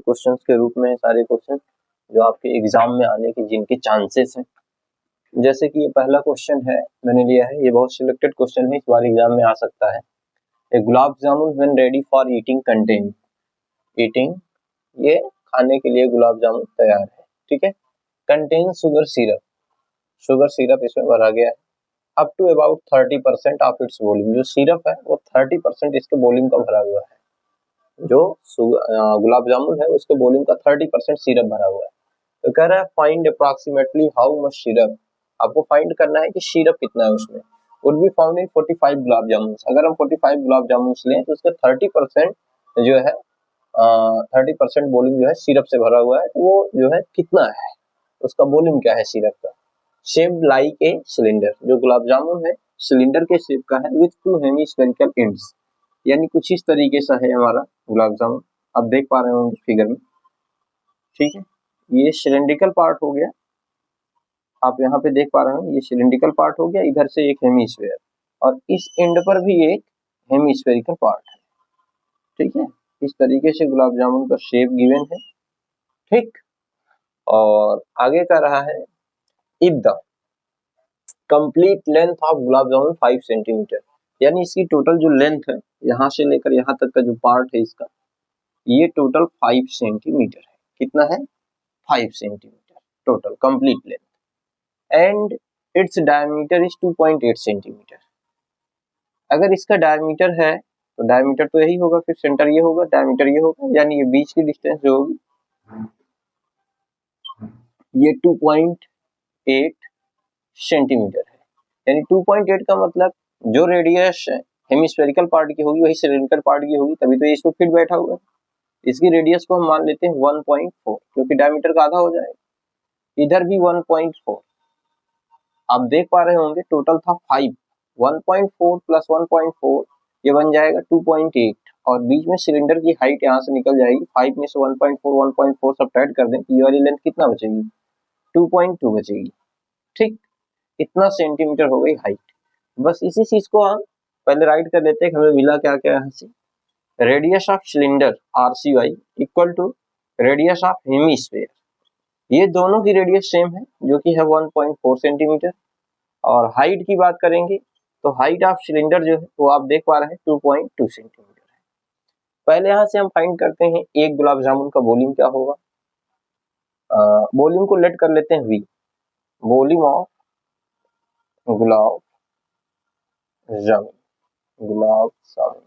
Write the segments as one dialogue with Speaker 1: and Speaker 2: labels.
Speaker 1: Questions के रूप में सारे क्वेश्चन जो आपके एग्जाम में आने के जिनके चांसेस हैं। जैसे कि ये पहला क्वेश्चन है मैंने लिया है, ये बहुत सिलेक्टेड क्वेश्चन है, इस बार एग्जाम में आ सकता है। A gulab jamun when ready for eating contain eating, ये खाने के लिए गुलाब जामुन तैयार है, ठीक है। कंटेन शुगर सिरप इसमें भरा गया है up to about 30% of its volume. जो सिरप है वो 30% इसके वॉल्यूम का भरा हुआ है। जो गुलाब जामुन है उसके वॉल्यूम का 30% सिरप भरा हुआ है। तो कह रहा है find approximately how much syrup, आपको फाइंड करना है कि सिरप कितना है उसमें। Would be found in 45 gulab jamun. अगर हम 45 गुलाब जामुन लें तो उसका 30% जो है 30% वॉल्यूम जो है सिरप से भरा हुआ है, तो वो जो है कितना है, उसका वॉल्यूम क्या है सिरप का। शेप्ड लाइक ए सिलेंडर, जो गुलाब जामुन है सिलेंडर के शेप का है, विथ टू हेमिस्फेरिकल एंड्स, यानी कुछ इस तरीके से है हमारा गुलाब जामुन। आप देख पा रहे होंगे फिगर में, ठीक है। ये सिलेंड्रिकल पार्ट हो गया, आप यहाँ पे देख पा रहे हो, ये सिलेंड्रिकल पार्ट हो गया, इधर से एक हेमिस्फेयर और इस एंड पर भी एक हेमिस्फेरिकल पार्ट है, ठीक है। इस तरीके से गुलाब जामुन का शेप गिवन है, ठीक। और आगे का रहा है if the complete length of gulab jamun 5 centimetre, यानी इसकी टोटल जो लेंथ है यहाँ से लेकर यहाँ तक का जो पार्ट है इसका, ये टोटल 5 सेंटीमीटर है। कितना है? 5 centimetre total complete length. And its diameter is 2.8 centimetre. अगर इसका डायमीटर है तो डायमीटर तो यही होगा, फिर सेंटर ये होगा, डायमीटर ये होगा, यानी ये बीच की डिस्टेंस जो होगी ये 2.8 सेंटीमीटर है। यानी 2.8 का मतलब जो रेडियस हेमिस्फेरिकल पार्ट की होगी वही सिलेंड्रिकल पार्ट की होगी, तभी तो ये इसमें फिट बैठा हुआ है। इसकी रेडियस को हम मान लेते हैं 1.4, क्योंकि डायमीटर का आधा हो जाएगा। इधर भी 1.4, आप देख पा रहे होंगे टोटल था 5, 1.4 प्लस 1.4 ये बन जाएगा 2.8, और बीच में सिलेंडर की हाइट यहाँ से निकल जाएगी। 5 में से 1.4 सब्ट्रैक्ट कर दें तो ये वाली लेंथ कितना बचेगी? 2.2 बचेगी, ठीक। इतना सेंटीमीटर हो गई हाइट। बस इसी चीज को हम पहले राइट कर लेते हैं कि हमें मिला क्या क्या यहाँ से। Radius of cylinder RCY equal to radius of hemisphere, ये दोनों की रेडियस सेम है जो कि है 1.4 सेंटीमीटर। और हाइट की बात करेंगे तो हाइट ऑफ सिलेंडर जो है वो आप देख पा रहे हैं 2.2 सेंटीमीटर है। पहले यहाँ से हम फाइंड करते हैं एक गुलाब जामुन का वॉल्यूम क्या होगा। वॉल्यूम को लेट कर लेते हैं V, वॉल्यूम ऑफ गुलाब जामुन, गुलाब जामुन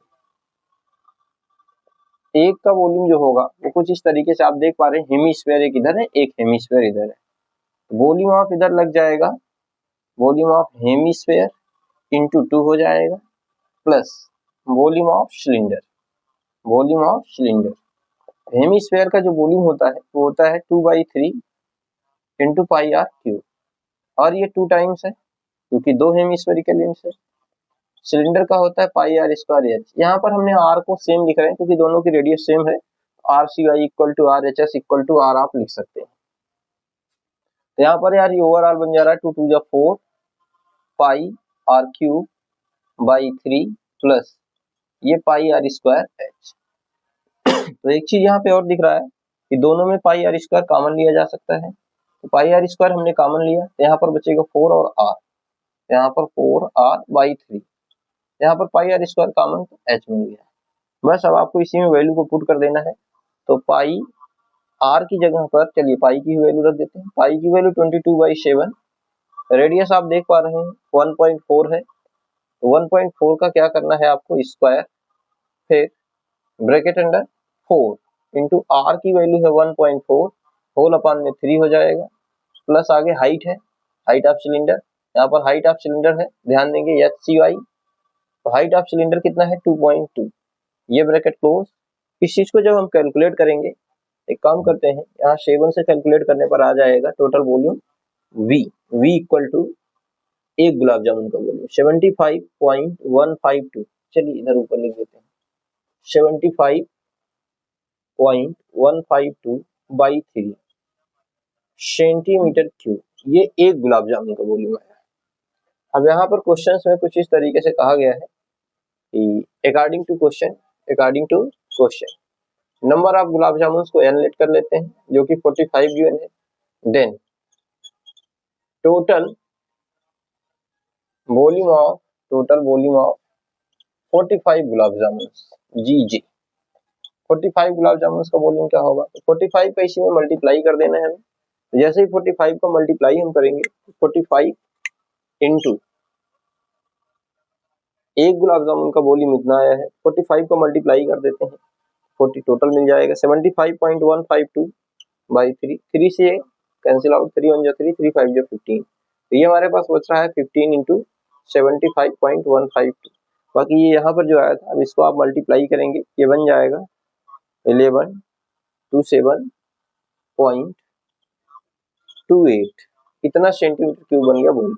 Speaker 1: एक का वॉल्यूम जो होगा वो कुछ इस तरीके से आप देख पा रहे हैं, हेमिस्फीयर एक इधर है, एक हेमिस्फीयर इधर है। वॉल्यूम ऑफ इधर लग जाएगा, वॉल्यूम ऑफ हेमिस्फीयर इंटू 2 हो जाएगा, plus volume of cylinder, volume of cylinder. Hemisphere का जो वॉल्यूम होता है वो होता है 2/3 इंटू पाई आर क्यूब, और ये 2 टाइम्स है क्योंकि 2 हेमिस्फेरिकल एंड्स है। सिलेंडर का होता है पाई आर स्क्वायर एच। यहाँ पर हमने आर को सेम लिख रहे हैं क्योंकि दोनों की रेडियस सेम है। RCY equal to RHS equal to R आप लिख सकते हैं। तो यहाँ पर यार ये ओवरऑल बन जा रहा है 2 2 जा 4 पाई आर क्यूब बाई 3 प्लस ये पाई आर स्क्वायर एच। तो एक चीज यहाँ पे और दिख रहा है कि दोनों में पाई आर स्क्वायर कॉमन लिया जा सकता है, तो पाई आर स्क्वायर हमने कॉमन लिया, तो यहाँ पर बचेगा 4 और R, यहाँ पर 4R बाई 3, यहाँ पर पाई आर स्क्वायर कॉमन तो एच मिल गया। बस अब आपको इसी में वैल्यू को पुट कर देना है, तो पाई आर की जगह पर चलिए पाई की वैल्यू रख देते हैं। पाई की वैल्यू 22/7, रेडियस आप देख पा रहे हैं 1.4 है, तो 1.4 का क्या करना है आपको स्क्वायर, फिर ब्रैकेट अंडर 4 इंटू आर की वैल्यू है 1.4 होल अपॉन में 3 हो जाएगा, प्लस आगे हाइट है, हाइट ऑफ सिलेंडर, यहाँ पर हाइट ऑफ सिलेंडर है, ध्यान देंगे HCY, तो हाइट ऑफ सिलेंडर कितना है 2.2, ये ब्रैकेट क्लोज। इस चीज को जब हम कैलकुलेट करेंगे, एक काम करते हैं, यहाँ 7 से कैलकुलेट करने पर आ जाएगा total volume V equal to एक गुलाब जामुन का वॉल्यूम 75.152, चलिए इधर ऊपर लिख देते हैं 75.152 बाई 3 सेंटीमीटर क्यूब, ये एक गुलाब जामुन का वॉल्यूम है। अब यहाँ पर क्वेश्चंस में कुछ इस तरीके से कहा गया है कि according to question number of gulab jamun को n लेट कर लेते हैं जो कि 45 गिवन है। Then total volume of 45 gulab jamun जी 45 गुलाब जामुन का वॉल्यूम क्या होगा, तो 45 का इसी में मल्टीप्लाई कर देना है हमें। तो जैसे ही 45 का मल्टीप्लाई हम करेंगे 45 इंटू एक गुलाब जामुन का वॉल्यूम इतना आया है, 45 का मल्टीप्लाई कर देते हैं, 40 टोटल मिल जाएगा 75.152 बाई 3, 3 से कैंसिल आउट, 3 1 जा 3, 3 5 जा 15, तो ये हमारे पास बच रहा है 15 इंटू 75.152। बाकी ये यहाँ पर जो आया था, अब इसको आप मल्टीप्लाई करेंगे, ये बन जाएगा 1127.28, इतना सेंटीमीटर क्यूब बन गया वॉल्यूम।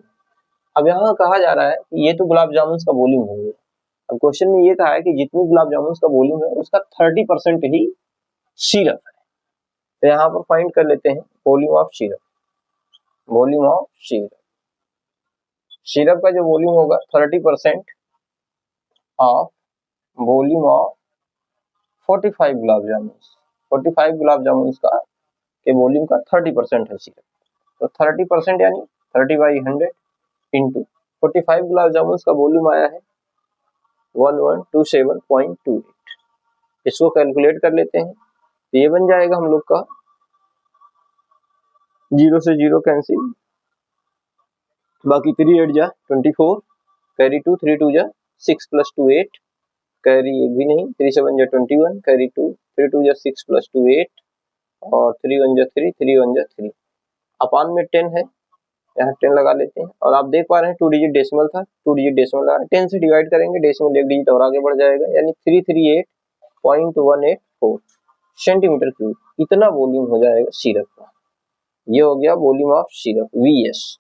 Speaker 1: अब यहाँ कहा जा रहा है कि ये तो गुलाब जामुन का वॉल्यूम हो गया। अब क्वेश्चन में ये कहा है कि जितनी गुलाब जामुन का वॉल्यूम है उसका 30% ही सिरप है। तो यहाँ पर फाइंड कर लेते हैं वॉल्यूम ऑफ सिरप। सिरप का जो वॉल्यूम होगा 30% of volume of 45 gulab jamun, 45 gulab jamun का के वॉल्यूम का 30% है सिरप। तो 30% यानी 30/100 इंटू 45 गुलाब जामुन का वॉल्यूम आया है 1127.28। इसको कैलकुलेट कर लेते हैं, तो ये बन जाएगा हम लोग का 0 से 0 कैंसिल, बाकी 3 8 जा 24, कैरी 2, 3 2 जा 6 + 2 8, कैरी एक भी नहीं, 3 7 जा 21, कैरी 2, 3 2 जा 6 + 2 8, और 3 1 जा 3, 3 1 जा 3, अपान में 10 है, यहाँ 10 लगा लेते हैं। और आप देख पा रहे हैं 2 डिजिट डेसिमल था, 2 डिजिट डेसिमल लगा, 10 से डिवाइड करेंगे, डेसिमल एक डिजिट और आगे बढ़ जाएगा, यानी 338.184 सेंटीमीटर क्यूब, इतना वॉल्यूम हो जाएगा सिरप का। ये हो गया वॉल्यूम ऑफ सिरप VS।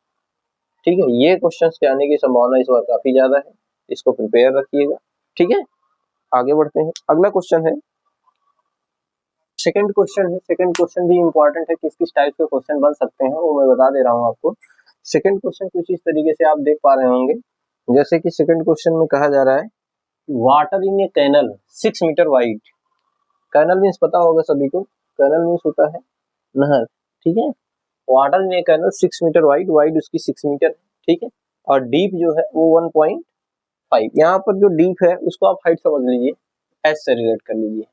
Speaker 1: ठीक है, ये क्वेश्चंस के आने की संभावना इस बार काफी ज्यादा है, इसको प्रिपेयर रखिएगा। ठीक है, आगे बढ़ते हैं। अगला क्वेश्चन है सेकंड क्वेश्चन भी इंपॉर्टेंट है, किस किस टाइप के क्वेश्चन बन सकते हैं वो मैं बता दे रहा हूँ आपको। सेकंड क्वेश्चन कुछ इस तरीके से आप देख पा रहे होंगे, जैसे कि सेकंड क्वेश्चन में कहा जा रहा है water in a canal 6 metre wide. Canal means पता होगा सभी को, कैनल मीन्स होता है नहर। ठीक है, water in a canal 6 metre wide उसकी 6 मीटर, ठीक है, और डीप जो है वो 1.5। यहाँ पर जो डीप है उसको आप हाइट समझ लीजिए, एच से रिलेट कर लीजिए।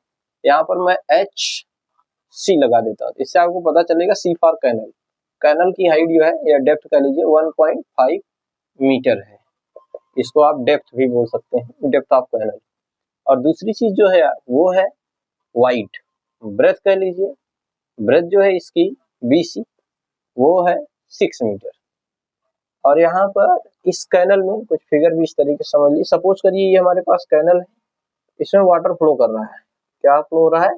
Speaker 1: यहाँ पर मैं HC लगा देता हूँ, इससे आपको पता चलेगा C फॉर कैनल। कैनल की हाइट जो है या डेप्थ कह लीजिए 1.5 मीटर है, इसको आप डेप्थ भी बोल सकते हैं, डेप्थ ऑफ कैनल। और दूसरी चीज जो है वो है वाइड, ब्रेथ कह लीजिए, ब्रेथ जो है इसकी BC वो है 6 मीटर। और यहाँ पर इस कैनल में कुछ फिगर भी इस तरीके से समझ लीजिए, सपोज करिए ये हमारे पास कैनल है, इसमें वाटर फ्लो कर रहा है। क्या फ्लो हो रहा है?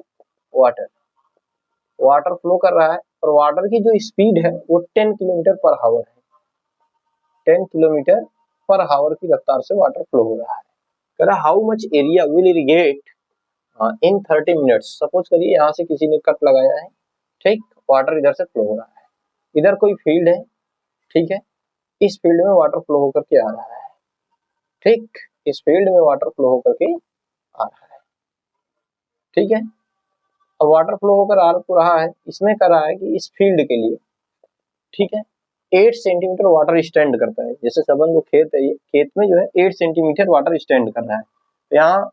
Speaker 1: वाटर फ्लो कर रहा है, और वाटर की जो स्पीड है वो 10 किलोमीटर पर आवर है। 10 किलोमीटर पर आवर की रफ्तार से वाटर फ्लो हो रहा है। कह रहा how much area will irrigate in 30 minutes. Suppose करिए यहाँ से किसी ने कट लगाया है, ठीक, वाटर इधर से फ्लो हो रहा है, इधर कोई फील्ड है, ठीक है, इस फील्ड में वाटर फ्लो होकर के आ रहा है, ठीक, इस फील्ड में वाटर फ्लो होकर के आ रहा है, ठीक है। अब वाटर फ्लो होकर आ रहा है, इसमें कर रहा है कि इस फील्ड के लिए, ठीक है, 8 सेंटीमीटर वाटर स्टैंड करता है। जैसे सबन को खेत है, ये खेत में जो है 8 सेंटीमीटर वाटर स्टैंड कर रहा है, तो यहाँ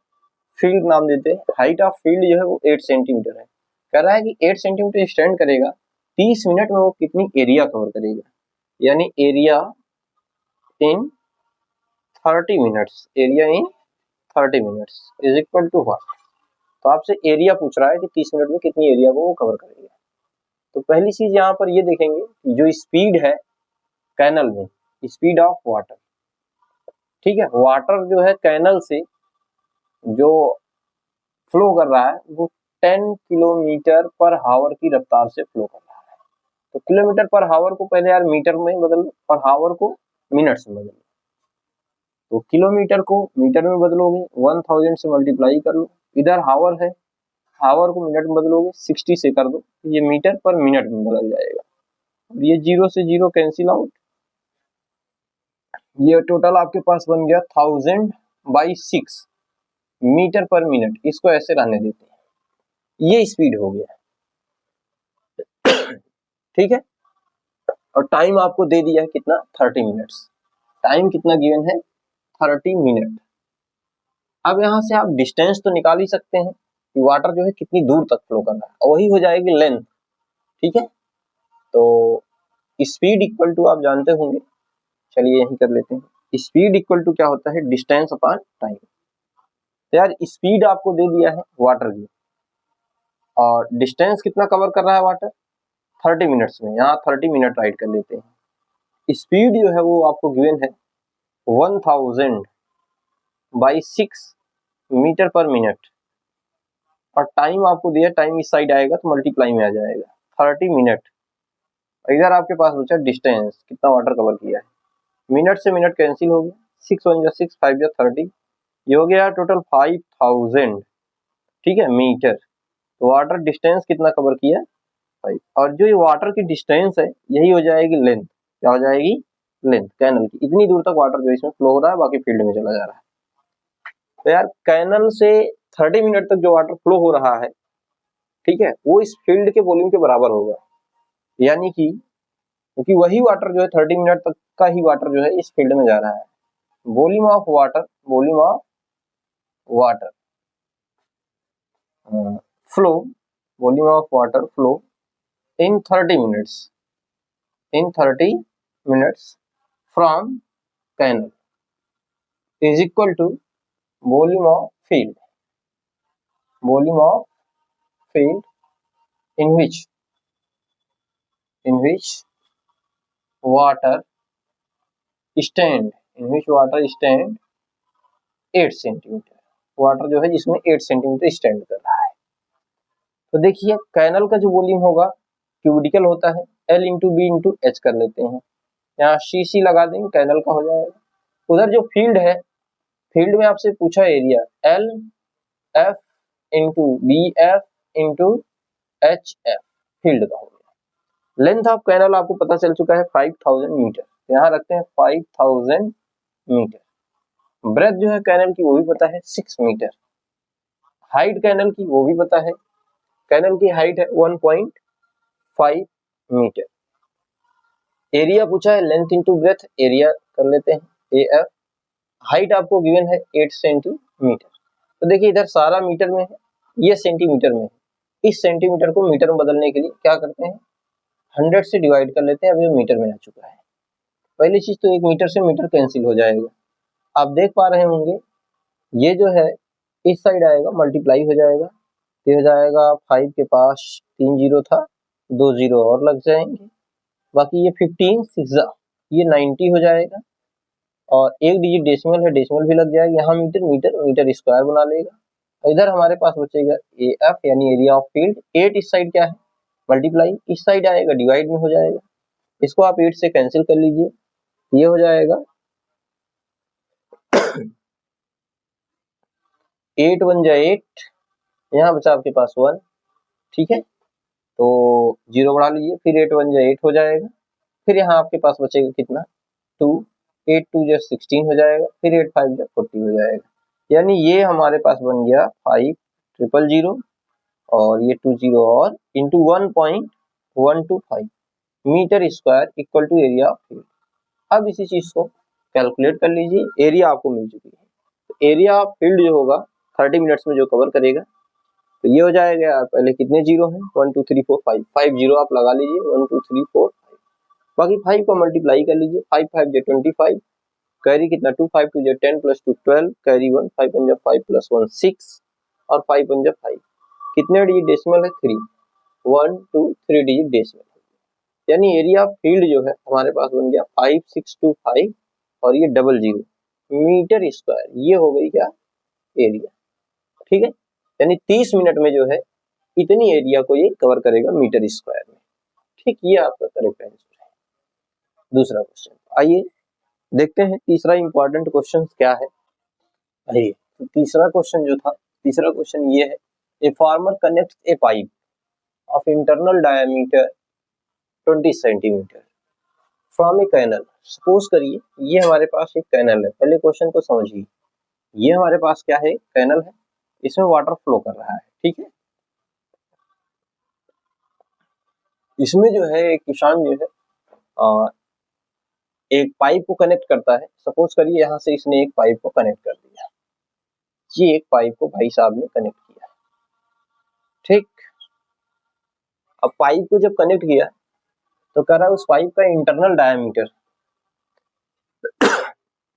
Speaker 1: फील्ड नाम देते हैं, हाइट ऑफ फील्ड जो है वो 8 सेंटीमीटर है। कह रहा है कि 8 सेंटीमीटर स्टैंड करेगा, 30 मिनट में वो कितनी एरिया कवर करेगा, यानी area in 30 minutes, area in 30 minutes is equal to what. तो आपसे एरिया पूछ रहा है कि 30 मिनट में कितनी एरिया को वो कवर करेगा। तो पहली चीज यहाँ पर ये देखेंगे जो स्पीड है कैनल में, स्पीड ऑफ वाटर, ठीक है, वाटर जो है कैनल से जो फ्लो कर रहा है वो 10 किलोमीटर पर आवर की रफ्तार से फ्लो कर रहा है। तो किलोमीटर पर आवर को पहले यार मीटर में बदल लो और आवर को मिनट्स में बदल लो। तो किलोमीटर को मीटर में बदलोगे 1000 से मल्टीप्लाई कर लो, इधर आवर है, आवर को मिनट में बदलोगे 60 से कर दो, ये मीटर पर मिनट में बदल जाएगा। ये 0 से 0 कैंसिल आउट, ये टोटल आपके पास बन गया 1000/6 मीटर पर मिनट। इसको ऐसे रहने देते हैं, ये स्पीड हो गया, ठीक है। और टाइम आपको दे दिया है कितना, 30 मिनट्स। टाइम कितना गिवन है, 30 मिनट। अब यहाँ से आप डिस्टेंस तो निकाल ही सकते हैं कि वाटर जो है कितनी दूर तक फ्लो कर रहा है, और वही हो जाएगी लेंथ, ठीक है। तो स्पीड इक्वल टू आप जानते होंगे, चलिए यही कर लेते हैं। स्पीड इक्वल टू क्या होता है, डिस्टेंस अपॉन टाइम। तो यार स्पीड आपको दे दिया है वाटर की, और डिस्टेंस कितना कवर कर रहा है वाटर, 30 मिनट्स में। यहाँ 30 मिनट राइट कर लेते हैं। स्पीड जो है वो आपको गिवन है 1000 बाई 6 मीटर पर मिनट, और टाइम आपको दिया, टाइम इस साइड आएगा तो मल्टीप्लाई में आ जाएगा 30 मिनट। इधर आपके पास बचा डिस्टेंस, कितना वाटर कवर किया है, मिनट से मिनट कैंसिल हो गया, 6 1 जा 6 5 जा 30, ये हो गया टोटल 5000, ठीक है, मीटर। तो वाटर डिस्टेंस कितना कवर किया, 5। और जो ये वाटर की डिस्टेंस है यही हो जाएगी लेंथ, क्या हो जाएगी, लेंथ कैनल की। इतनी दूर तक वाटर जो इसमें फ्लो हो रहा है, बाकी फील्ड में चला जा रहा है। तो यार कैनल से 30 मिनट तक जो वाटर फ्लो हो रहा है, ठीक है, वो इस फील्ड के वॉल्यूम के बराबर होगा। यानी कि क्योंकि वही वाटर जो है 30 मिनट तक का ही वाटर जो है इस फील्ड में जा रहा है। Volume of water, volume of water flow, volume of water flow in 30 minutes, in 30 minutes from canal is equal to volume of field, volume of field in which water stand, in which water stand 8 centimetre, water जो है जिसमें 8 centimetre stand कर रहा है। तो देखिए canal का जो वॉल्यूम होगा, क्यूबिकल होता है, L into B into H कर लेते हैं, यहाँ सी लगा देंगे, कैनल का हो जाएगा। उधर जो फील्ड है, फील्ड में आपसे पूछा area, L F into B F into H F, field का हो गया। लेंथ ऑफ कैनल आपको पता चल चुका है 5000 मीटर, यहाँ रखते हैं 5000 मीटर। ब्रेथ जो है कैनल की वो भी पता है 6 मीटर, हाइट कैनल की वो भी पता है, कैनल की हाइट है 1.5 मीटर। एरिया पूछा है लेंथ इंटू ब्रेथ, एरिया कर लेते हैं AF। हाइट आपको गिवन है 8 सेंटीमीटर। तो देखिए इधर सारा मीटर में है, ये सेंटीमीटर में है। इस सेंटीमीटर को मीटर में बदलने के लिए क्या करते हैं, 100 से डिवाइड कर लेते हैं। अब ये मीटर में आ चुका है। पहली चीज तो 1 मीटर से मीटर कैंसिल हो जाएगा। आप देख पा रहे होंगे ये जो है इस साइड आएगा, मल्टीप्लाई हो जाएगा, तो हो जाएगा 5 के पास 3 जीरो था, 2 जीरो और लग जाएंगे, बाकी ये 15 6 ये 90 हो जाएगा, और एक डिजिट डेसिमल है, डेसिमल भी लग जाएगा। यहाँ मीटर मीटर मीटर स्क्वायर बना लेगा। इधर हमारे पास बचेगा AF यानी एरिया ऑफ फील्ड। 8 इस साइड क्या है, मल्टीप्लाई, इस साइड आएगा डिवाइड में हो जाएगा। इसको आप 8 से कैंसिल कर लीजिए, ये हो जाएगा 8 1 जा 8, यहाँ बचा आपके पास 1, ठीक है। तो जीरो बढ़ा लीजिए, फिर 8 1 जा 8 हो जाएगा, फिर यहाँ आपके पास बचेगा कितना 2, 8 2 जा 16 हो जाएगा, फिर 8 5 जा 40 हो जाएगा। यानी ये हमारे पास बन गया 5000 और ये 20 और into 1.125 metre square equal to area of field. अब इसी चीज को कैलकुलेट कर लीजिए, एरिया आपको मिल चुकी है। तो एरिया ऑफ फील्ड जो होगा 30 मिनट्स में जो कवर करेगा, तो ये हो जाएगा यार, पहले कितने जीरो हैं 1 2 3 4 5, 5 जीरो आप लगा लीजिए, 1 2 3 4 5, बाकी 5 को मल्टीप्लाई कर लीजिए, 5 5 जा 25, कैरी कितना 2 5 2 जा 10 प्लस 2 12, कैरी 1 5 1 जा 5 प्लस 1 6 और 5 1 जा 5, कितने डिजिट डेसिमल है 3, 1 2 3 डिजिट डेसिमल। यानी एरिया ऑफ फील्ड जो है हमारे पास बन गया 5625 और ये 00 मीटर स्क्वायर, ये हो गई क्या एरिया, ठीक है। यानी 30 मिनट में जो है इतनी एरिया को ये कवर करेगा मीटर स्क्वायर में, ठीक। ये आपका करेक्ट आंसर है। दूसरा क्वेश्चन आइए देखते हैं, तीसरा इंपॉर्टेंट क्वेश्चन क्या है। आइए तो तीसरा क्वेश्चन जो था, तीसरा क्वेश्चन ये है, a farmer connect a pipe of internal diameter 20 centimetre from a canal. Suppose करिए ये हमारे पास एक कैनल है, पहले क्वेश्चन को समझिए। ये हमारे पास क्या है, कैनल है, इसमें वाटर फ्लो कर रहा है, ठीक है। इसमें जो है एक किसान जो है एक पाइप को कनेक्ट करता है। सपोज करिए यहाँ से इसने एक पाइप को कनेक्ट कर दिया, ये एक पाइप को भाई साहब ने कनेक्ट किया, ठीक। अब पाइप को जब कनेक्ट किया तो कह रहा है उस पाइप का इंटरनल डायमीटर,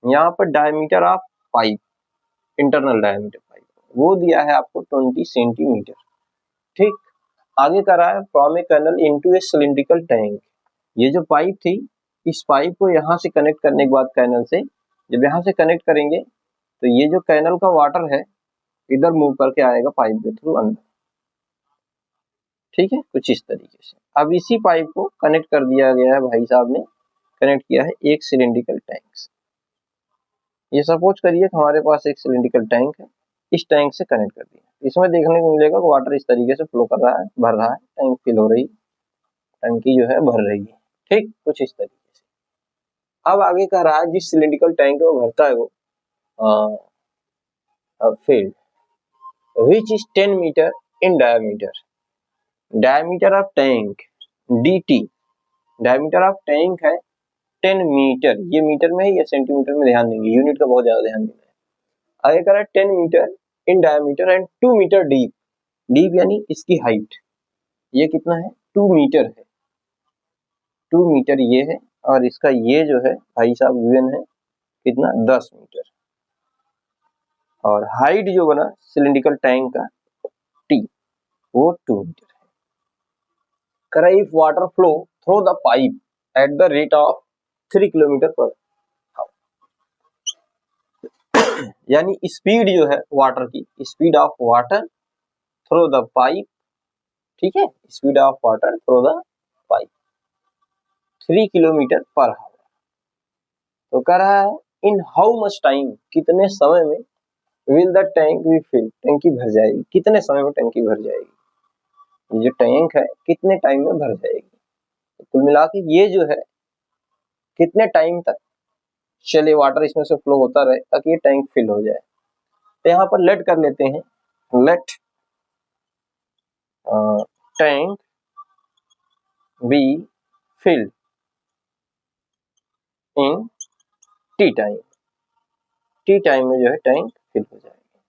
Speaker 1: यहाँ पर diameter of pipe, internal diameter pipe वो दिया है आपको 20 सेंटीमीटर, ठीक। आगे कर रहा है from a canal into a cylindrical tank. ये जो पाइप थी, इस पाइप को यहाँ से कनेक्ट करने के बाद कैनल से जब यहाँ से कनेक्ट करेंगे तो ये जो कैनल का वाटर है इधर मूव करके आएगा पाइप के थ्रू अंदर, ठीक है, कुछ इस तरीके से। अब इसी पाइप को कनेक्ट कर दिया गया है, भाई साहब ने कनेक्ट किया है एक सिलिंड्रिकल टैंक से। ये सपोज करिए कि हमारे पास एक सिलिंड्रिकल टैंक है, इस टैंक से कनेक्ट कर दिया। इसमें देखने को मिलेगा कि वाटर इस तरीके से फ्लो कर रहा है, भर रहा है, टैंक फिल हो रही, टंकी जो है भर रही है, ठीक, कुछ इस तरीके से। अब आगे कह रहा है जिस सिलिंड्रिकल टैंक वो भरता है वो field which is 10 metre in diameter, diameter of tank dt, diameter of tank है 10 मीटर, ये मीटर में है या सेंटीमीटर में, ध्यान देंगे, यूनिट का बहुत ज्यादा ध्यान देना है। आगे कह रहा है 10 metre in diameter and 2 metre deep, deep यानी इसकी हाइट, ये कितना है 2 मीटर है, 2 मीटर ये है, और इसका ये जो है भाई साहब गिवन है कितना 10 मीटर, और हाइट जो बना सिलिंड्रिकल टैंक का टी वो 2 मीटर है। कह रहा है if water flow through the pipe at the rate of 3 kilometre per hour, यानी स्पीड जो है वाटर की, speed of water through the pipe, ठीक है, speed of water through the pipe 3 kilometre per hour. तो कह रहा है इन हाउ मच टाइम, कितने समय में will the tank be fill, टंकी भर जाएगी, कितने समय में टंकी भर जाएगी, ये जो टैंक है कितने टाइम में भर जाएगी। तो कुल मिला के ये जो है कितने टाइम तक चले वाटर इसमें से फ्लो होता रहे ताकि ये टैंक फिल हो जाए। तो यहाँ पर लेट कर लेते हैं, let tank be filled in t time, t time में जो है टैंक फिल हो जाएगा।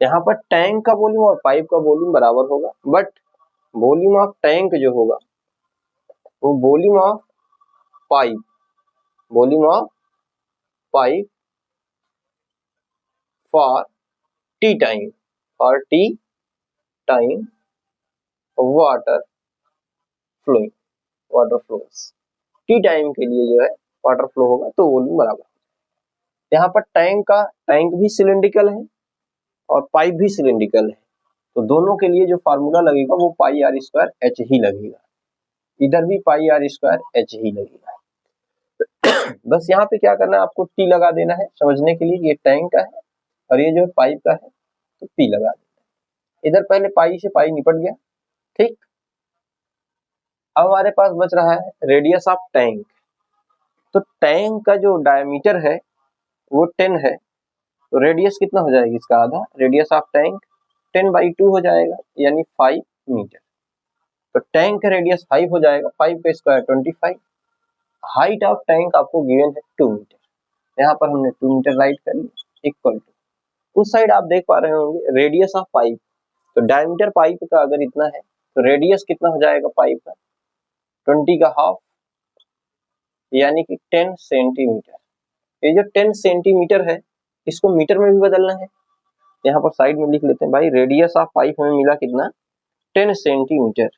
Speaker 1: यहाँ पर टैंक का वॉल्यूम और पाइप का वॉल्यूम बराबर होगा, बट वॉल्यूम ऑफ टैंक जो होगा वो volume of pipe, volume of pipe for t time, for t time water flowing, water flows, t time के लिए जो है वाटर फ्लो होगा तो वॉल्यूम बराबर। यहाँ पर टैंक भी सिलिंड्रिकल है और पाइप भी सिलिंड्रिकल है, तो दोनों के लिए जो फार्मूला लगेगा वो पाई आर स्क्वायर एच ही लगेगा, इधर भी पाई आर स्क्वायर एच ही लगेगा। बस यहाँ पे क्या करना है आपको टी लगा देना है समझने के लिए, ये टैंक का है और ये जो पाइप का है तो टी लगा देना है। इधर पहले पाई से पाई निपट गया, ठीक। अब हमारे पास बच रहा है रेडियस ऑफ टैंक। तो टैंक का जो डायमीटर है वो 10 है, तो रेडियस कितना हो जाएगी इसका आधा, रेडियस ऑफ टैंक 10/2 हो जाएगा यानी 5 मीटर। तो टैंक का रेडियस 5 हो जाएगा, 5 का स्क्वायर 25। हाइट ऑफ टैंक आपको गिवन है 2 मीटर, यहाँ पर हमने 2 मीटर राइट कर लिया, इक्वल टू उस साइड आप देख पा रहे होंगे रेडियस ऑफ पाइप, तो डायमीटर पाइप का अगर इतना है तो रेडियस कितना हो जाएगा पाइप का 20 का हाफ यानी कि 10 सेंटीमीटर। ये जो 10 सेंटीमीटर है इसको मीटर में भी बदलना है, यहाँ पर साइड में लिख लेते हैं भाई, रेडियस ऑफ पाइप हमें मिला कितना 10 सेंटीमीटर,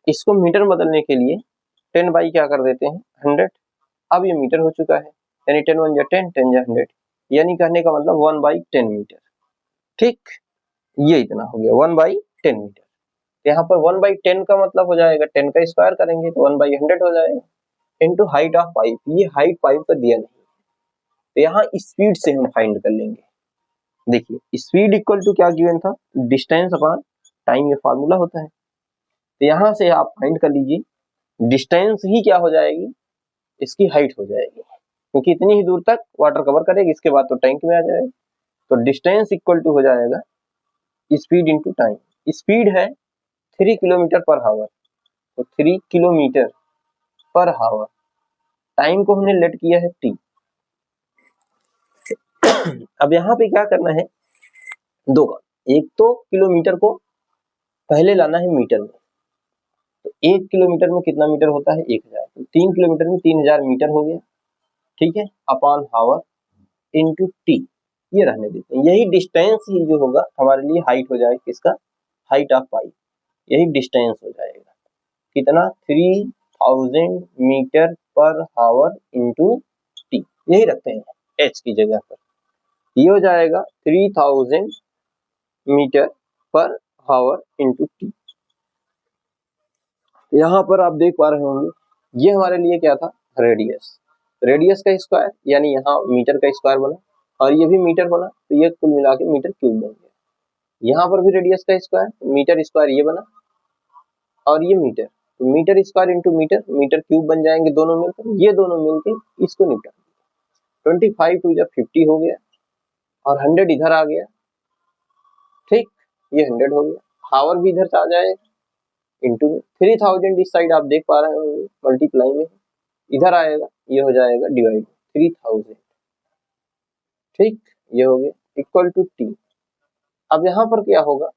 Speaker 1: इसको मीटर बदलने के लिए 10 बाई क्या कर देते हैं 100, अब ये मीटर हो चुका है, यानी 10 1 जा 10, 10 जा 100, यानी कहने का मतलब 1/10 मीटर, ठीक, ये इतना हो गया 1/10 मीटर। यहाँ पर 1/10 का मतलब हो जाएगा 10 का स्क्वायर करेंगे तो 1/100 हो जाएगा, इनटू हाइट ऑफ पाइप, ये हाइट पाइप का दिया नहीं, तो यहाँ स्पीड से हम फाइंड कर लेंगे। देखिए स्पीड इक्वल टू क्या गिवन था, डिस्टेंस अपॉन टाइम, ये फार्मूला होता है। तो यहाँ से आप फाइंड कर लीजिए डिस्टेंस ही क्या हो जाएगी, इसकी हाइट हो जाएगी, क्योंकि इतनी ही दूर तक वाटर कवर करेगी, इसके बाद तो टैंक में आ जाएगा। तो डिस्टेंस इक्वल टू हो जाएगा स्पीड इंटू टाइम, स्पीड है 3 किलोमीटर पर आवर, तो 3 किलोमीटर पर हावर, टाइम को हमने लेट किया है t। अब यहाँ पे क्या करना है, दो काम, एक तो किलोमीटर को पहले लाना है मीटर में, तो 1 किलोमीटर में कितना मीटर होता है 1000, तो 3 किलोमीटर में 3000 मीटर हो गया, ठीक है, अपॉन हावर इंटू टी, ये रहने देते हैं। यही डिस्टेंस ही जो होगा हमारे लिए हाइट हो जाएगा, किसका, हाइट ऑफ पाइप, यही डिस्टेंस हो जाएगा, कितना 3000 मीटर पर हावर इंटू टी, यही रखते हैं एच की जगह पर, ये हो जाएगा 3000 मीटर पर हावर इंटू टी। यहाँ पर आप देख पा रहे होंगे ये हमारे लिए क्या था, रेडियस, रेडियस का स्क्वायर, यानी यहाँ मीटर का स्क्वायर बना और ये भी मीटर बना, तो ये कुल मिला के मीटर क्यूब बन गया। यहाँ पर भी रेडियस का स्क्वायर, मीटर स्क्वायर ये बना और ये मीटर, तो metre square into metre, metre cube बन जाएंगे दोनों मिलकर, ये दोनों मिलकर इसको निपटा, 25 टू जब 50 हो गया और 100 इधर आ गया, ठीक, ये 100 हो गया, हावर भी इधर से आ जाएगा इंटू में 3000 इस साइड आप देख पा रहे होंगे मल्टीप्लाई में, इधर आएगा ये हो जाएगा डिवाइड 3000, ठीक, ये हो गया इक्वल टू टी। अब यहाँ पर क्या होगा,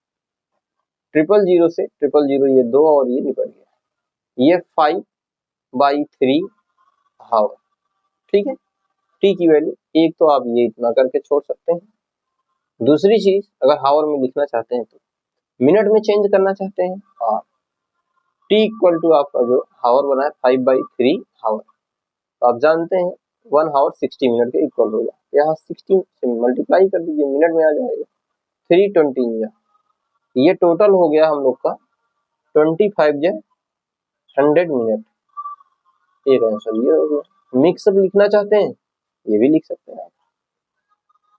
Speaker 1: 000 से 000 ये 2 और ये निकल गया, ये 5/3 हावर, ठीक है, टी की वैल्यू एक तो आप ये इतना करके छोड़ सकते हैं। दूसरी चीज, अगर हावर में लिखना चाहते हैं तो मिनट में चेंज करना चाहते हैं, और टी इक्वल टू आपका जो हावर बना है 5/3 हावर, तो आप जानते हैं 1 हावर 60 मिनट के इक्वल होगा, यहाँ 60 से मल्टीप्लाई कर दीजिए, मिनट में आ जाएगा 320, ये टोटल हो गया हम लोग का 25 या 100 मिनट, एक आंसर ये हो गया। मिक्सअप लिखना चाहते हैं ये भी लिख सकते हैं आप,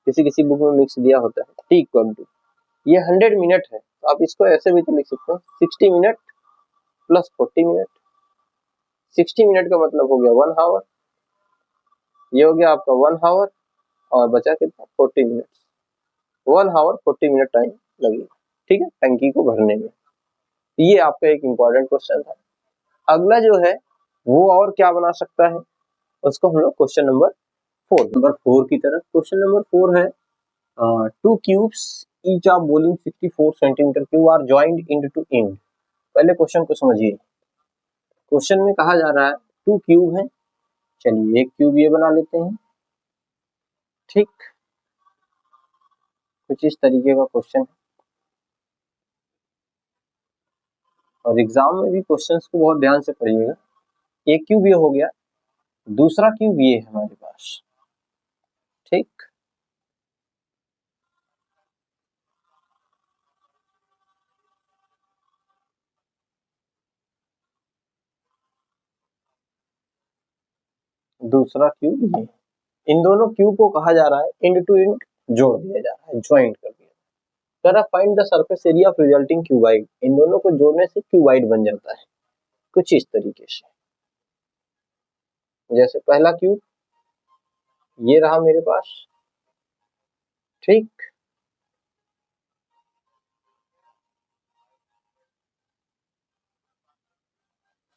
Speaker 1: किसी किसी बुक में मिक्स दिया होता है, टी इक्वल टू ये 100 मिनट है, तो आप इसको ऐसे भी तो लिख सकते हैं 60 मिनट प्लस 40 मिनट, 60 मिनट का मतलब हो गया 1 हावर, ये हो गया आपका 1 हावर और बचा कितना 40 मिनट, 1 हावर 40 मिनट टाइम लगेगा, ठीक है, टंकी को भरने में। ये आपका एक इम्पॉर्टेंट क्वेश्चन था। अगला जो है वो और क्या बना सकता है, उसको हम लोग क्वेश्चन नंबर 4 की तरफ, क्वेश्चन नंबर 4 है 2 cubes each of volume 64 centimetre cube are joined end to end. पहले क्वेश्चन को समझिए, क्वेश्चन में कहा जा रहा है 2 क्यूब है, चलिए एक क्यूब ये बना लेते हैं, ठीक, कुछ इस तरीके का क्वेश्चन है, और एग्जाम में भी क्वेश्चंस को बहुत ध्यान से पढ़िएगा। एक क्यूब ये हो गया, दूसरा क्यूब ये है हमारे पास, ठीक, दूसरा क्यूब ये, इन दोनों क्यूब को कहा जा रहा है एंड टू एंड जोड़ दिया जा रहा है, ज्वाइंट कर दिया, कह रहा find the surface area of resulting cuboid, इन दोनों को जोड़ने से क्यूबाइड बन जाता है, कुछ इस तरीके से। जैसे पहला क्यूब ये रहा मेरे पास, ठीक,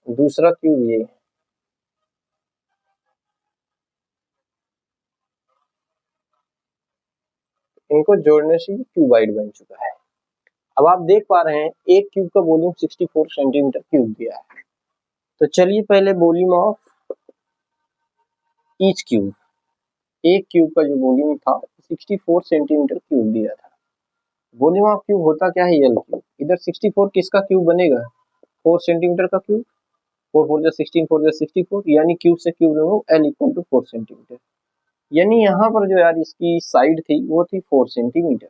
Speaker 1: दूसरा क्यूब ये, इनको जोड़ने से क्यूबाइड बन चुका है। अब आप देख पा रहे हैं एक क्यूब का वॉल्यूम 64 सेंटीमीटर क्यूब दिया है, तो चलिए पहले वॉल्यूम ऑफ ईच क्यूब, एक क्यूब का जो वॉल्यूम था 64 सेंटीमीटर क्यूब दिया था, वॉल्यूम ऑफ क्यूब होता क्या है एल क्यूब, इधर 64 किसका क्यूब बनेगा 4 सेंटीमीटर का क्यूब, 4 4 16 4 64, यानी क्यूब से cube remove, L equal to 4 centimetre, यानी यहाँ पर जो यार इसकी साइड थी वो थी 4 सेंटीमीटर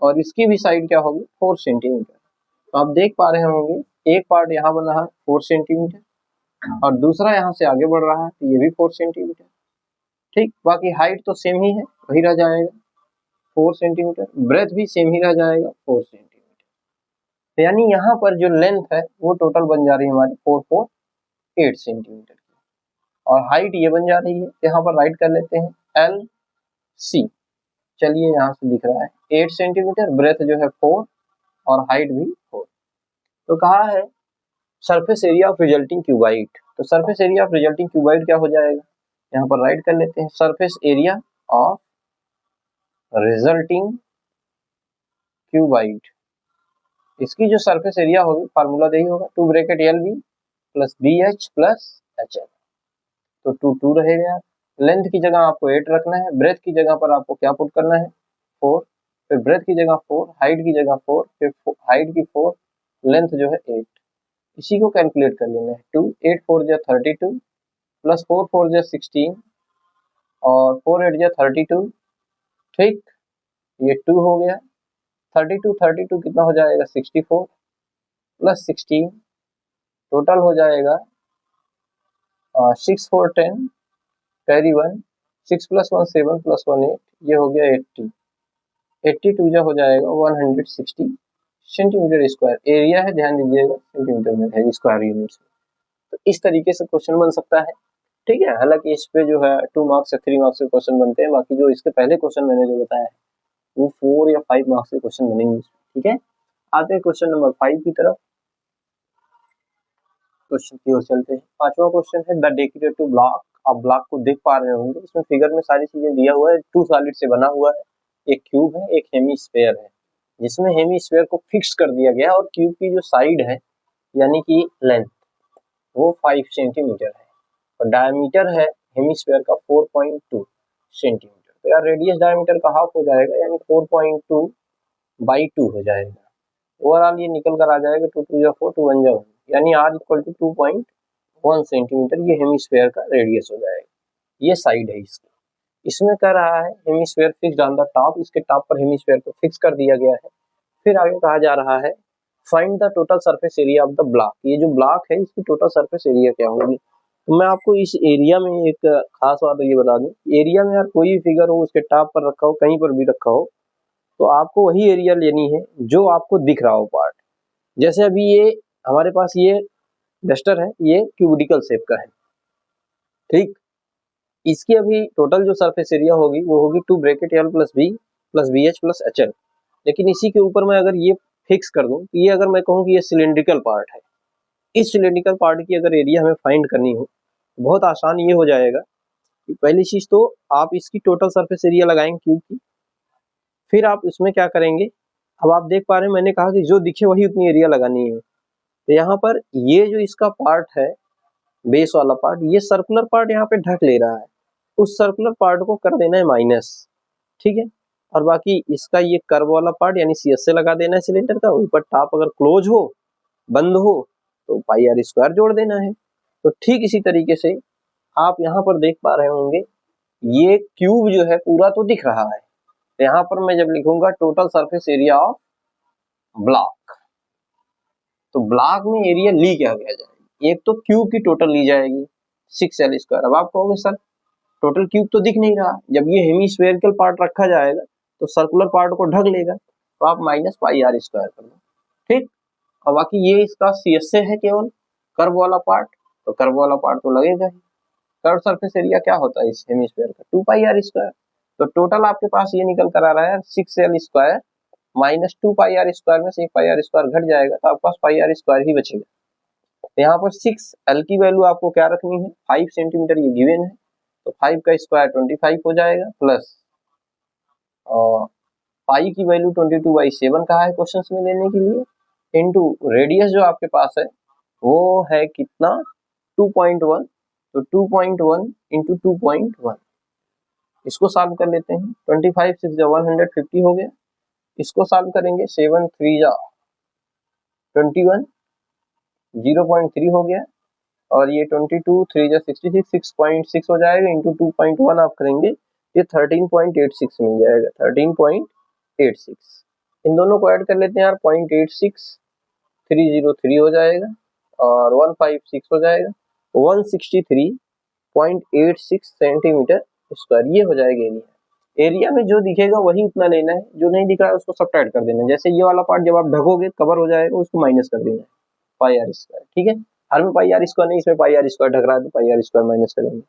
Speaker 1: और इसकी भी साइड क्या होगी 4 सेंटीमीटर, तो आप देख पा रहे होंगे एक पार्ट यहाँ बन रहा है 4 सेंटीमीटर और दूसरा यहाँ से आगे बढ़ रहा है, तो ये भी 4 सेंटीमीटर, ठीक, बाकी हाइट तो सेम ही है, वही रह जाएगा 4 सेंटीमीटर, ब्रेथ भी सेम ही रह जाएगा 4 सेंटीमीटर, तो यानी यहाँ पर जो लेंथ है वो टोटल बन जा रही है हमारी 448 सेंटीमीटर की, और हाइट ये बन जा रही है, यहाँ पर राइट कर लेते हैं एल सी, चलिए यहाँ से दिख रहा है 8 सेंटीमीटर, ब्रेथ जो है 4 और हाइट भी 4, तो कहा है surface area of resulting cuboid, तो surface area of resulting cuboid क्या हो जाएगा, यहाँ पर राइट कर लेते हैं, surface area of resulting cuboid, इसकी जो सरफेस एरिया होगी फार्मूला यही होगा 2 bracket l b plus B H plus H l, तो 2 2 रहेगा। लेंथ की जगह आपको 8 रखना है, ब्रेथ की जगह पर आपको क्या पुट करना है 4, फिर ब्रेथ की जगह 4, हाइट की जगह 4, फिर हाइट की 4, लेंथ जो है 8, इसी को कैलकुलेट कर लेना है। 2 8 4 जा 32 प्लस 4 4 जा 16 और 4 8 जा 32, ठीक, ये 2 हो गया। 32 कितना हो जाएगा 64 प्लस 16, टोटल हो जाएगा 6 4 10 कैरी 1, 6 प्लस 1 7 प्लस 1 8, ये हो गया 80, 82 जो हो जाएगा 160 सेंटीमीटर स्क्वायर, एरिया है ध्यान दीजिएगा सेंटीमीटर में है, स्क्वायर यूनिट्स में। तो इस तरीके से क्वेश्चन बन सकता है, ठीक है। हालांकि इस पे जो है 2 मार्क्स या 3 मार्क्स के क्वेश्चन बनते हैं, बाकी जो इसके पहले क्वेश्चन मैंने जो बताया है वो 4 या 5 मार्क्स के क्वेश्चन बनेंगे, ठीक है। आते हैं क्वेश्चन नंबर 5 की तरफ, क्वेश्चन की ओर चलते हैं। पांचवा क्वेश्चन है द डेकोरेटिव ब्लॉक, आप ब्लॉक को देख पा रहे होंगे, इसमें फिगर में सारी चीजें दिया हुआ है, 2 सॉलिड से बना हुआ है, एक क्यूब है एक हेमीस्फीयर है, जिसमें हेमीस्फीयर को फिक्स कर दिया गया और क्यूब की जो साइड है यानी कि लेंथ वो 5 सेंटीमीटर है और डायमीटर है हेमीस्फीयर का 4.2 सेंटीमीटर, तो यार रेडियस डायमीटर का हाफ हो जाएगा यानी 4.2 बाई 2 हो जाएगा। ओवरऑल ये निकल कर आ जाएगा 2 2 जा 4 2 1 जा 1 यानी r इक्वल टू 2.1 सेंटीमीटर, ये हेमीस्फीयर का रेडियस हो जाएगा। ये साइड है इसकी, इसमें कह रहा है hemisphere fixed on the top, इसके टॉप पर हेमीस्फीयर को फिक्स कर दिया गया है। फिर आगे कहा जा रहा है find the total surface area of the block, ये जो ब्लॉक है इसकी टोटल सरफेस एरिया क्या होगी। तो मैं आपको इस एरिया में एक खास बात ये बता दूं, एरिया में यार कोई भी फिगर हो उसके टॉप पर रखा हो कहीं पर भी रखा हो तो आपको वही एरिया लेनी है जो आपको दिख रहा हो पार्ट। जैसे अभी ये हमारे पास ये डस्टर है, ये क्यूबिकल शेप का है, ठीक, इसकी अभी टोटल जो सरफेस एरिया होगी वो होगी 2 bracket L plus B H plus H L. लेकिन इसी के ऊपर मैं अगर ये फिक्स कर दूं तो ये अगर मैं कहूँ कि ये सिलेंड्रिकल पार्ट है, इस सिलेंड्रिकल पार्ट की अगर एरिया हमें फाइंड करनी हो बहुत आसान ये हो जाएगा कि पहली चीज तो आप इसकी टोटल सरफेस एरिया लगाएंगे क्यूब की, फिर आप इसमें क्या करेंगे, अब आप देख पा रहे हैं मैंने कहा कि जो दिखे वही उतनी एरिया लगानी है। तो यहाँ पर ये जो इसका पार्ट है बेस वाला पार्ट, ये सर्कुलर पार्ट यहाँ पे ढक ले रहा है, उस सर्कुलर पार्ट को कर देना है माइनस, ठीक है। और बाकी इसका ये कर्व वाला पार्ट यानी सी एस से लगा देना है सिलेंडर का, ऊपर टॉप अगर क्लोज हो बंद हो तो पाई आर स्क्वायर जोड़ देना है। तो ठीक इसी तरीके से आप यहाँ पर देख पा रहे होंगे ये क्यूब जो है पूरा तो दिख रहा है, तो यहाँ पर मैं जब लिखूंगा total surface area of block, तो ब्लॉक में एरिया ली क्या गया जाएगी, एक तो क्यूब की टोटल ली जाएगी 6l स्क्वायर। अब आप कहोगे सर टोटल क्यूब तो दिख नहीं रहा, जब ये हेमीस्फेरिकल पार्ट रखा जाएगा तो सर्कुलर पार्ट को ढक लेगा, तो आप माइनस पाई आर स्क्वायर कर लो, ठीक। और बाकी ये इसका सी एस से है केवल कर्व वाला पार्ट, तो कर्व वाला पार्ट तो लगेगा ही। कर्व सरफेस एरिया क्या होता है इस हेमीस्फीयर का 2 पाई आर स्क्वायर, तो टोटल आपके पास ये निकल कर आ रहा है 6l square minus 2 pi r square में से 1 पाई आर स्क्वायर घट जाएगा तो आपके पास पाई आर स्क्वायर ही बचेगा। तो यहाँ पर 6l की वैल्यू आपको क्या रखनी है 5 सेंटीमीटर ये गिवन है, तो 5 का स्क्वायर 25 हो जाएगा प्लस पाई की वैल्यू 22/7 कहा है क्वेश्चन में लेने के लिए, इनटू रेडियस जो आपके पास है वो है कितना 2.1, तो 2.1 इंटू 2.1, इसको सॉल्व कर लेते हैं। 25 6 जा 150 हो गया, इसको सॉल्व करेंगे 7 3 जा 21 0.3 हो गया, और ये 22 3 जा 66 6.6 हो जाएगा, इंटू 2.1 आप करेंगे ये 13.86 मिल जाएगा, 13.86। इन दोनों को ऐड कर लेते हैं यार 0.86 303 हो जाएगा और 156 हो जाएगा, 163.86 सेंटीमीटर स्क्वायर ये हो जाएगा एरिया। एरिया में जो दिखेगा वही उतना लेना है, जो नहीं दिख रहा है उसको सब्ट्रैक्ट कर देना है। जैसे ये वाला पार्ट जब आप ढकोगे कवर हो जाएगा, उसको माइनस कर देना है पाई आर स्क्वायर, ठीक है। हर में पाई आर स्क्वायर नहीं, इसमें पाई आर स्क्वायर ढक रहा है तो पाई आर स्क्वायर माइनस करेंगे,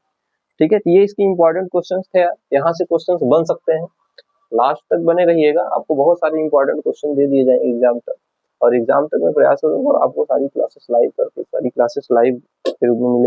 Speaker 1: ठीक है। तो ये इसकी इंपॉर्टेंट क्वेश्चन थे यार, यहाँ से क्वेश्चन बन सकते हैं, लास्ट तक बने रहिएगा, आपको बहुत सारे इंपॉर्टेंट क्वेश्चन दे दिए जाएंगे एग्जाम तक। और एग्जाम तक मैं प्रयास करूंगा आपको सारी क्लासेस लाइव करके, सारी क्लासेस लाइव के रूप में मिलेगी।